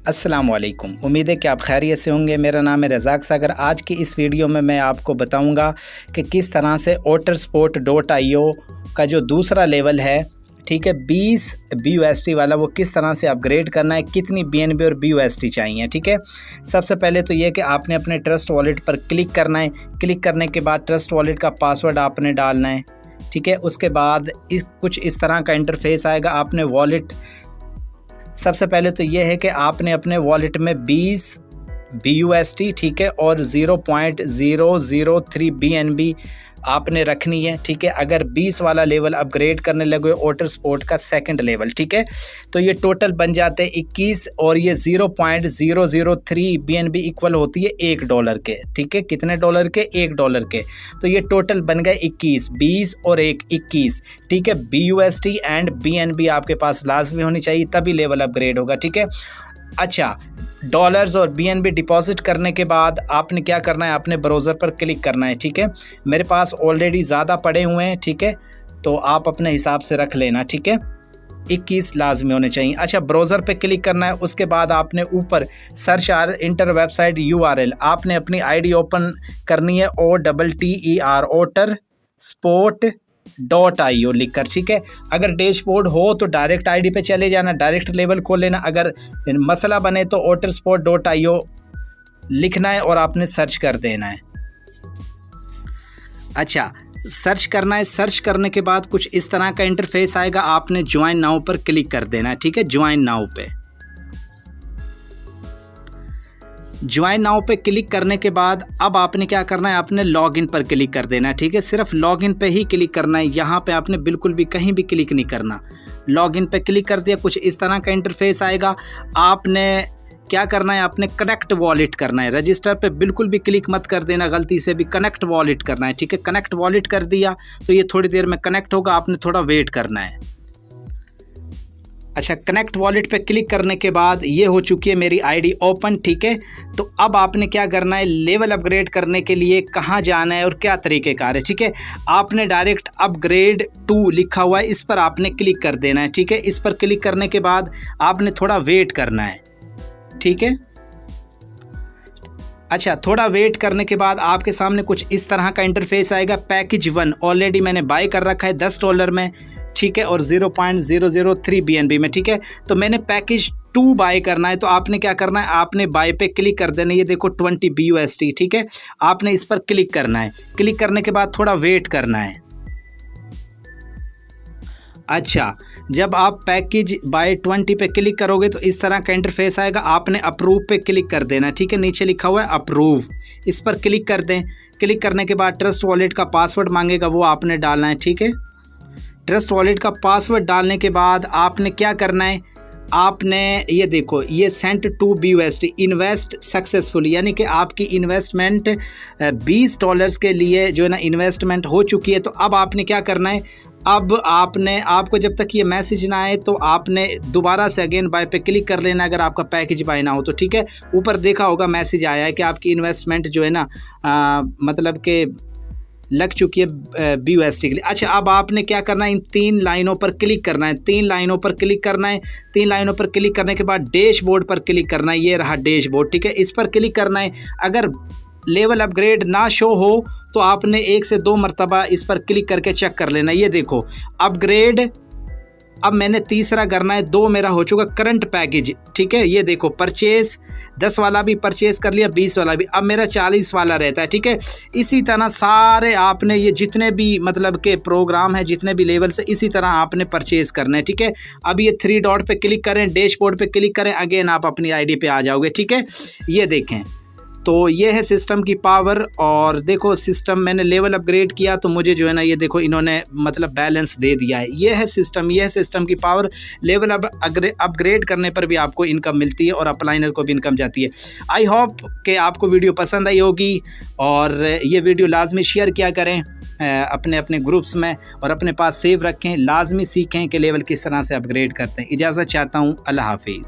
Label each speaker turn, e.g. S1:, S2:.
S1: अस्सलामुअलैकुम। उम्मीद है कि आप खैरियत से होंगे। मेरा नाम है रज़ाक सागर। आज की इस वीडियो में मैं आपको बताऊंगा कि किस तरह से OtterSport.io का जो दूसरा लेवल है, ठीक है, 20 BUSD वाला, वो किस तरह से अपग्रेड करना है, कितनी BNB और BUSD चाहिए। ठीक है, सबसे पहले तो ये कि आपने अपने ट्रस्ट वॉलेट पर क्लिक करना है। क्लिक करने के बाद ट्रस्ट वॉलेट का पासवर्ड आपने डालना है। ठीक है, उसके बाद कुछ इस तरह का इंटरफेस आएगा। आपने वॉलेट, सबसे पहले तो ये है कि आपने अपने वॉलेट में 20 BUSD, ठीक है, और 0.003 BNB आपने रखनी है। ठीक है, अगर 20 वाला लेवल अपग्रेड करने लगे OtterSport का सेकंड लेवल, ठीक है, तो ये टोटल बन जाते हैं 21 और ये 0.003 BNB इक्वल होती है $1 के। ठीक है, कितने डॉलर के? $1 के। तो ये टोटल बन गए 21, 20 और 21। ठीक है, BUSD एंड BNB आपके पास लाजमी होनी चाहिए, तभी लेवल अपग्रेड होगा। ठीक है, अच्छा, डॉलर्स और BNB डिपॉजिट करने के बाद आपने क्या करना है, आपने ब्राउज़र पर क्लिक करना है। ठीक है, मेरे पास ऑलरेडी ज़्यादा पड़े हुए हैं। ठीक है, तो आप अपने हिसाब से रख लेना। ठीक है, 21 लाजमी होने चाहिए। अच्छा, ब्राउज़र पे क्लिक करना है। उसके बाद आपने ऊपर search or enter website URL आपने अपनी ID ओपन करनी है, OTTER OtterSport.io लिखकर। ठीक है, अगर डैशबोर्ड हो तो डायरेक्ट ID पे चले जाना, डायरेक्ट लेवल खोल लेना। अगर मसला बने तो OtterSport.io लिखना है और आपने सर्च कर देना है। अच्छा, सर्च करना है। सर्च करने के बाद कुछ इस तरह का इंटरफेस आएगा। आपने ज्वाइन नाउ पर क्लिक कर देना है। ठीक है, ज्वाइन नाउ पे, ज्वाइन नाउ पे क्लिक करने के बाद अब आपने क्या करना है, आपने लॉगिन पर क्लिक कर देना है। ठीक है, सिर्फ लॉगिन पे ही क्लिक करना है। यहाँ पे आपने बिल्कुल भी कहीं भी क्लिक नहीं करना। लॉगिन पे क्लिक कर दिया, कुछ इस तरह का इंटरफेस आएगा। आपने क्या करना है, आपने कनेक्ट वॉलेट करना है। रजिस्टर पे बिल्कुल भी क्लिक मत कर देना, गलती से भी कनेक्ट वॉलेट करना है। ठीक है, कनेक्ट वॉलेट कर दिया तो ये थोड़ी देर में कनेक्ट होगा, आपने थोड़ा वेट करना है। अच्छा, कनेक्ट वॉलेट पे क्लिक करने के बाद ये हो चुकी है मेरी ID ओपन। ठीक है, तो अब आपने क्या करना है, लेवल अपग्रेड करने के लिए कहाँ जाना है और क्या तरीक़ेकार है। ठीक है, आपने डायरेक्ट अपग्रेड 2 लिखा हुआ है, इस पर आपने क्लिक कर देना है। ठीक है, इस पर क्लिक करने के बाद आपने थोड़ा वेट करना है। ठीक है, अच्छा, थोड़ा वेट करने के बाद आपके सामने कुछ इस तरह का इंटरफेस आएगा। पैकेज 1 ऑलरेडी मैंने बाय कर रखा है $10 में। ठीक है, और 0.003 BNB में। ठीक है, तो मैंने पैकेज 2 बाय करना है, तो आपने क्या करना है, आपने बाय पे क्लिक कर देना है। ये देखो 20 BUSD। ठीक है, आपने इस पर क्लिक करना है। क्लिक करने के बाद थोड़ा वेट करना है। अच्छा, जब आप पैकेज बाय 20 पे क्लिक करोगे तो इस तरह का इंटरफेस आएगा। आपने अप्रूव पे क्लिक कर देना। ठीक है, नीचे लिखा हुआ है अप्रूव, इस पर क्लिक कर दें। क्लिक करने के बाद ट्रस्ट वॉलेट का पासवर्ड मांगेगा, वो आपने डालना है। ठीक है, ट्रस्ट वॉलेट का पासवर्ड डालने के बाद आपने क्या करना है, आपने ये देखो, ये sent to BUSD invest successful, यानी कि आपकी इन्वेस्टमेंट $20 के लिए जो है ना इन्वेस्टमेंट हो चुकी है। तो अब आपने क्या करना है, अब आपको जब तक ये मैसेज ना आए तो आपने दोबारा से अगेन बाय पे क्लिक कर लेना, अगर आपका पैकेज बाय ना हो तो। ठीक है, ऊपर देखा होगा मैसेज आया है कि आपकी इन्वेस्टमेंट जो है ना मतलब कि लग चुकी है BUSD के लिए। अच्छा, अब आपने क्या करना है, इन 3 लाइनों पर क्लिक करना है। 3 लाइनों पर क्लिक करना है। 3 लाइनों पर क्लिक करने के बाद डैशबोर्ड पर क्लिक करना है। ये रहा डैशबोर्ड। ठीक है, इस पर क्लिक करना है। अगर लेवल अपग्रेड ना शो हो तो आपने 1 से 2 मरतबा इस पर क्लिक करके चेक कर लेना। ये देखो अपग्रेड, अब मैंने तीसरा करना है, 2 मेरा हो चुका करंट पैकेज। ठीक है, ये देखो परचेज 10 वाला भी परचेज कर लिया, 20 वाला भी, अब मेरा 40 वाला रहता है। ठीक है, इसी तरह सारे आपने ये जितने भी मतलब के प्रोग्राम है, जितने भी लेवल से, इसी तरह आपने परचेज करना है। ठीक है, अब ये 3 डॉट पे क्लिक करें, डैशबोर्ड पे क्लिक करें, अगेन आप अपनी ID पे आ जाओगे। ठीक है, ये देखें, तो ये है सिस्टम की पावर। और देखो सिस्टम, मैंने लेवल अपग्रेड किया तो मुझे जो है ना, ये देखो इन्होंने मतलब बैलेंस दे दिया है। ये है सिस्टम, ये है सिस्टम की पावर। लेवल अपग्रेड करने पर भी आपको इनकम मिलती है और अपलाइनर को भी इनकम जाती है। आई होप कि आपको वीडियो पसंद आई होगी और ये वीडियो लाजमी शेयर किया करें अपने अपने ग्रुप्स में और अपने पास सेव रखें। लाजमी सीखें कि लेवल किस तरह से अपग्रेड करते हैं। इजाज़त चाहता हूँ, अल्लाह हाफिज़।